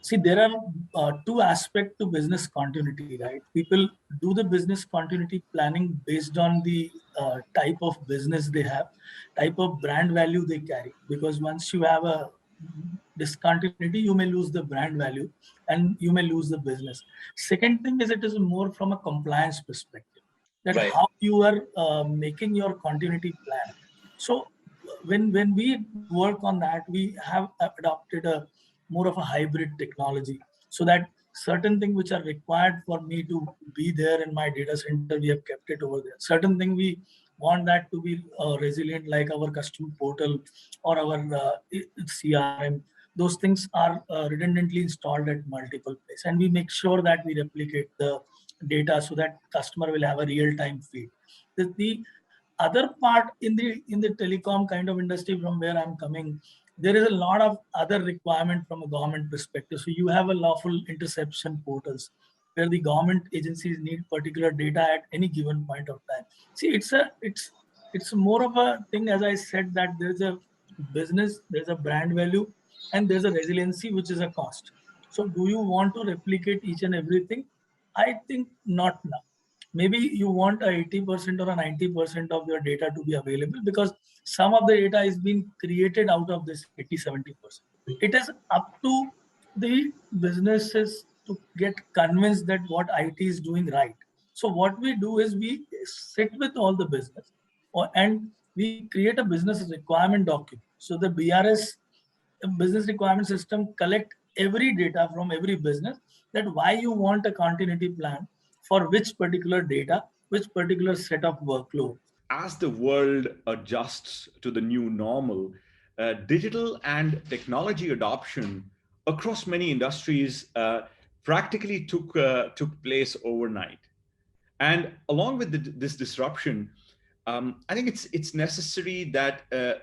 See, there are two aspects to business continuity, right? People do the business continuity planning based on the type of business they have, type of brand value they carry. Because once you have a discontinuity, you may lose the brand value and you may lose the business. Second thing is, it is more from a compliance perspective, that Right. how you are making your continuity plan. So when we work on that, we have adopted a more of a hybrid technology, so that certain things which are required for me to be there in my data center, we have kept it over there. Certain thing we want that to be resilient, like our customer portal or our CRM. Those things are redundantly installed at multiple places, and we make sure that we replicate the data so that customer will have a real-time feed. The other part in the telecom kind of industry from where I'm coming, there is a lot of other requirement from a government perspective. So you have a lawful interception portals where the government agencies need particular data at any given point of time. See, it's more of a thing, as I said, that there's a business, there's a brand value, and there's a resiliency, which is a cost. So do you want to replicate each and everything? I think not now. Maybe you want a 80% or a 90% of your data to be available, because some of the data is being created out of this 80-70%. It is up to the businesses to get convinced that what IT is doing right. So what we do is we sit with all the business, and we create a business requirement document. So the BRS, business requirement system, collect every data from every business, that why you want a continuity plan for which particular data, which particular set of workload. As the world adjusts to the new normal, digital and technology adoption across many industries practically took place overnight. And along with this disruption, I think it's necessary that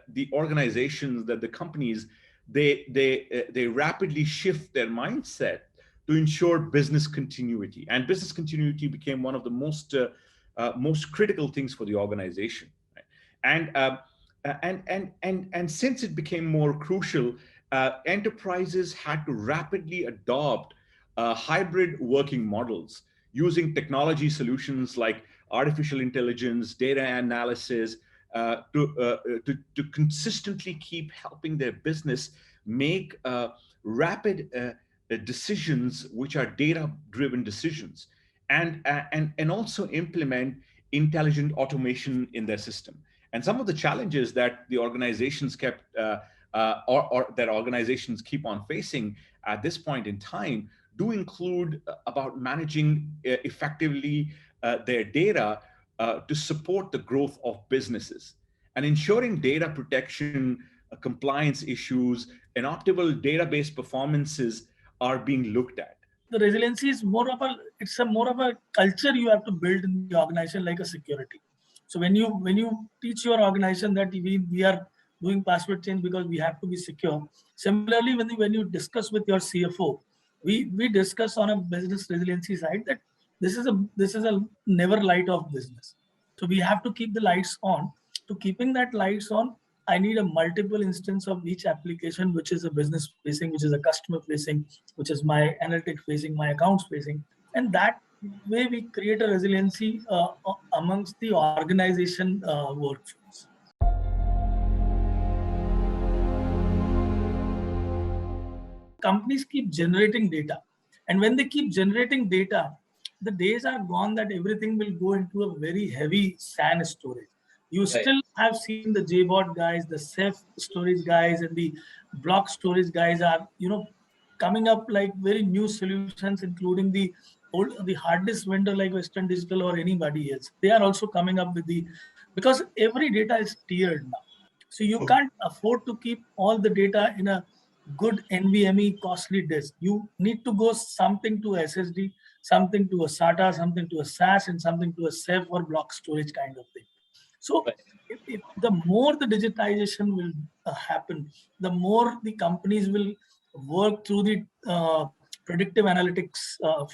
the organizations, that the companies, they rapidly shift their mindset to ensure business continuity. And business continuity became one of the most critical things for the organization. Right? And and since it became more crucial, enterprises had to rapidly adopt hybrid working models using technology solutions like artificial intelligence, data analysis, to consistently keep helping their business make rapid decisions, which are data-driven decisions, and also implement intelligent automation in their system. And some of the challenges that the organizations or that organizations keep on facing at this point in time do include about managing effectively their data to support the growth of businesses, and ensuring data protection, compliance issues, and optimal database performances are being looked at. The resiliency is more of a, it's a more of a culture you have to build in the organization, like a security. So when you teach your organization that we are doing password change because we have to be secure. Similarly, when you discuss with your CFO, we discuss on a business resiliency side that this is a never light off business. So we have to keep the lights on. To keeping that lights on, I need a multiple instance of each application, which is a business facing, which is a customer facing, which is my analytics facing, my accounts facing. And that way we create a resiliency amongst the organization workforce. Companies keep generating data. And when they keep generating data, the days are gone that everything will go into a very heavy SAN storage. You Right. still have seen the JBot guys, the Ceph storage guys, and the block storage guys are, coming up like very new solutions, including the hard disk vendor like Western Digital or anybody else. They are also coming up with because every data is tiered now. So you can't afford to keep all the data in a good NVMe costly disk. You need to go something to SSD, something to a SATA, something to a SAS, and something to a Ceph or block storage kind of thing. So Right. if the more the digitization will happen, the more the companies will work through the predictive analytics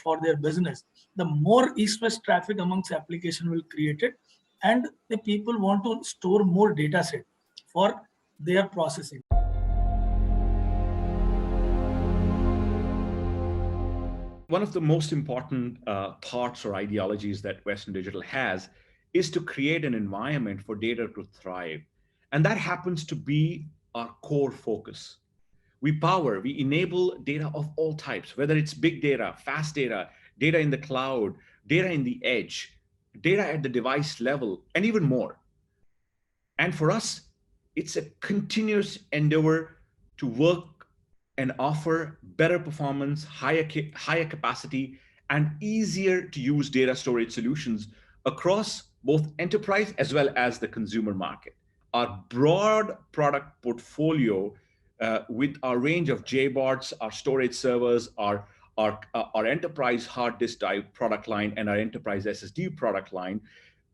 for their business, the more east-west traffic amongst application will create it, and the people want to store more data set for their processing. One of the most important thoughts or ideologies that Western Digital has is to create an environment for data to thrive. And that happens to be our core focus. We enable data of all types, whether it's big data, fast data, data in the cloud, data in the edge, data at the device level, and even more. And for us, it's a continuous endeavor to work and offer better performance, higher capacity, and easier to use data storage solutions across both enterprise as well as the consumer market. Our broad product portfolio, with our range of JBots, our storage servers, our enterprise hard disk drive product line, and our enterprise SSD product line,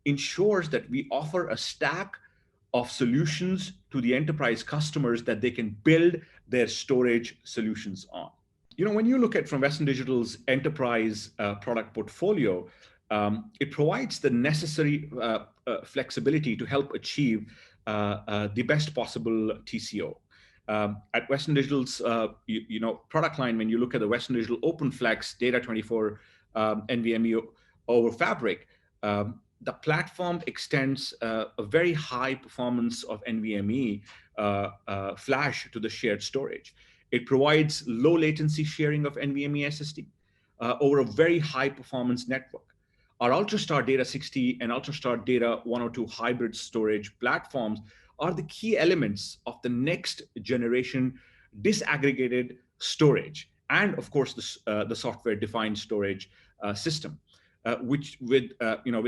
ensures that we offer a stack of solutions to the enterprise customers that they can build their storage solutions on. When you look at from Western Digital's enterprise product portfolio, it provides the necessary flexibility to help achieve the best possible TCO. At Western Digital's product line, when you look at the Western Digital OpenFlex Data 24 NVMe over Fabric, the platform extends a very high performance of NVMe flash to the shared storage. It provides low latency sharing of NVMe SSD over a very high performance network. Our UltraStar Data 60 and UltraStar Data 102 hybrid storage platforms are the key elements of the next generation disaggregated storage, and of course the software-defined storage system, which with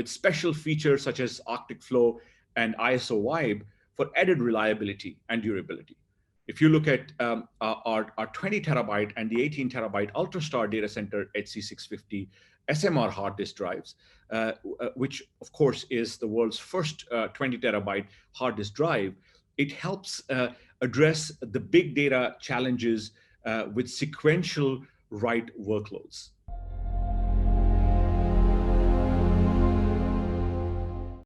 special features such as Arctic Flow and ISO Vibe for added reliability and durability. If you look at our 20 terabyte and the 18 terabyte UltraStar Data Center HC650 SMR hard disk drives, which of course is the world's first 20 terabyte hard disk drive, it helps address the big data challenges with sequential write workloads.